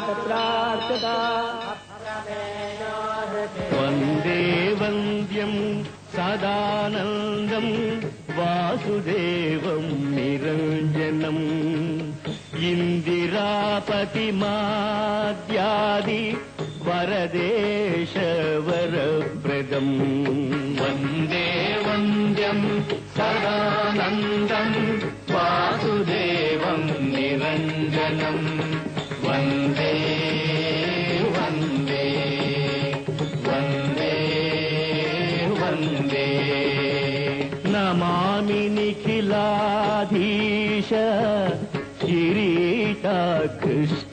तत्रार्चता वन्दे वन्द्यं सदानन्दं वासुदेवं निरञ्जनम् इन्दिरापतिमाद्यादि वरदेशवरप्रदम् वन्दे वन्द्यं सदानन्दं वासुदेवं निरञ्जनम् वन्दे वन्दे वन्दे वन्दे नमामि निखिलाधीश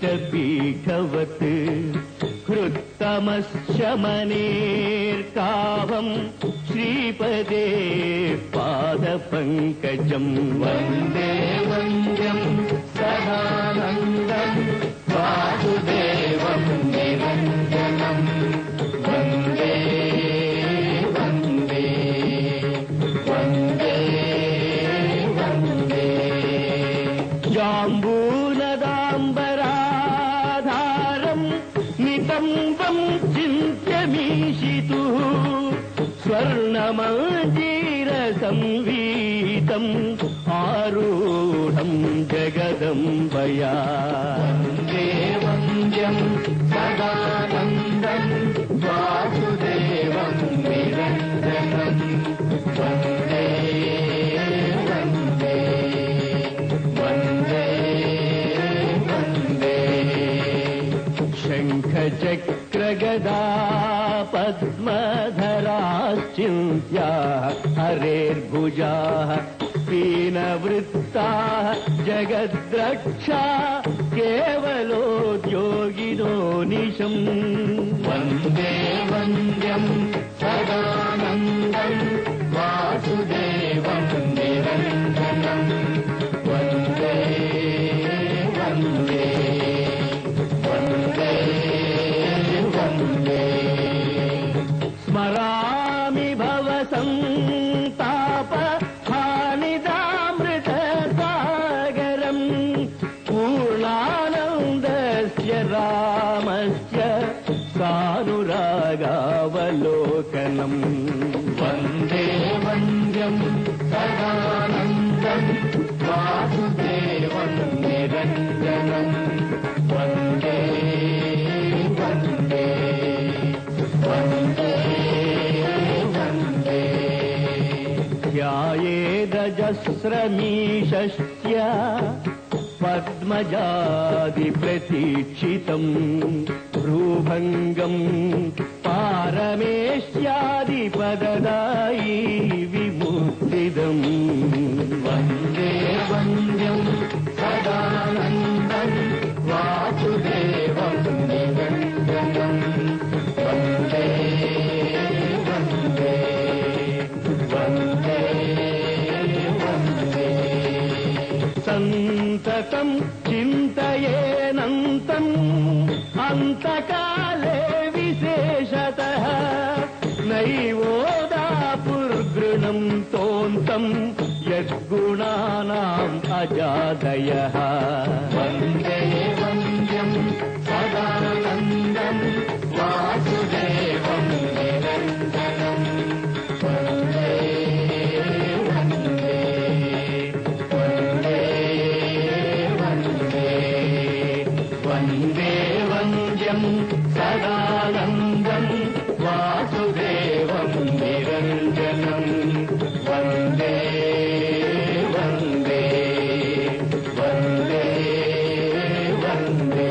किरीटाकृष्टपीठवत् हृत्तमस्य मनेर्कावं श्रीपदे पादपङ्कजं वन्दे वन्द्यं सदानन्दं वासुदेवं निरञ्जनं वन्दे वन्दे वन्दे वन्दे जाम्बूनदाम्बराधारं नितम्बं चिन्त्यमीशितुः स्वर्णमञ्जीरसंवीतम् आरूढं जगदम्बया वन्दे वन्द्यं सदानन्दं वासुदेवं निरञ्जनं वन्दे वन्दे वन्दे वन्दे शङ्खचक्रगदा पद्मधराश्चिन्त्याः हरेर्भुजाः पीनवृत्ताः जगद्रक्षा केवलोद्योगिनो निशम् वन्दे वन्द्यं सदानन्दं वासुदेवं निरञ्जनं वन्दे वन्दे वन्दे वन्दे स्मरामि भवसन्ताप हानिदामृतसागरम् पूर्णानन्दस्य रामस्य सानुरागावलोकनम् वन्दे वन्द्यं सदानन्दं वासुदेवं निरञ्जनं वन्दे वन्दे वन्दे वन्दे ध्यायेदजस्रमीशस्य पद्मजादिप्रतीक्षितम् भ्रूभङ्गं पारमेश्यादिपददायी विमुक्तिदम् वन्दे वन्द्यं सदानन्दं वासुदेवं निरञ्जनं वन्दे वन्दे वन्दे वन्दे सन्ततं चिन्तयेनन्तम् अन्तकाले विशेषतः नैवोदापुर्गृणं तोन्तं यद्गुणानाम् अजादयः वन्दे वन्द्यं सदानन्दं वासुदेवं निरञ्जनं वन्दे वन्दे वन्दे वन्दे वन्दे वन्द्यं सदानन्दं वासुदेवं निरञ्जनं वन्दे वन्दे वन्दे वन्दे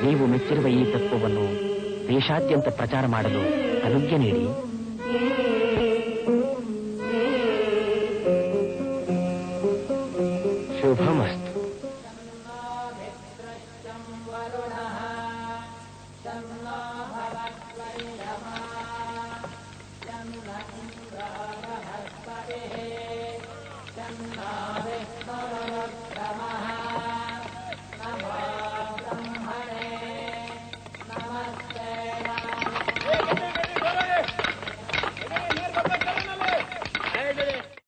ನೀವು ಮೆಚ್ಚಿರುವ ಈ ತತ್ವವನ್ನು ದೇಶಾದ್ಯಂತ ಪ್ರಚಾರ ಮಾಡಲು ಅನುಜ್ಞೆ ನೀಡಿ. ಶುಭಂ. वरुणः शन्नो भवत्वरिणमा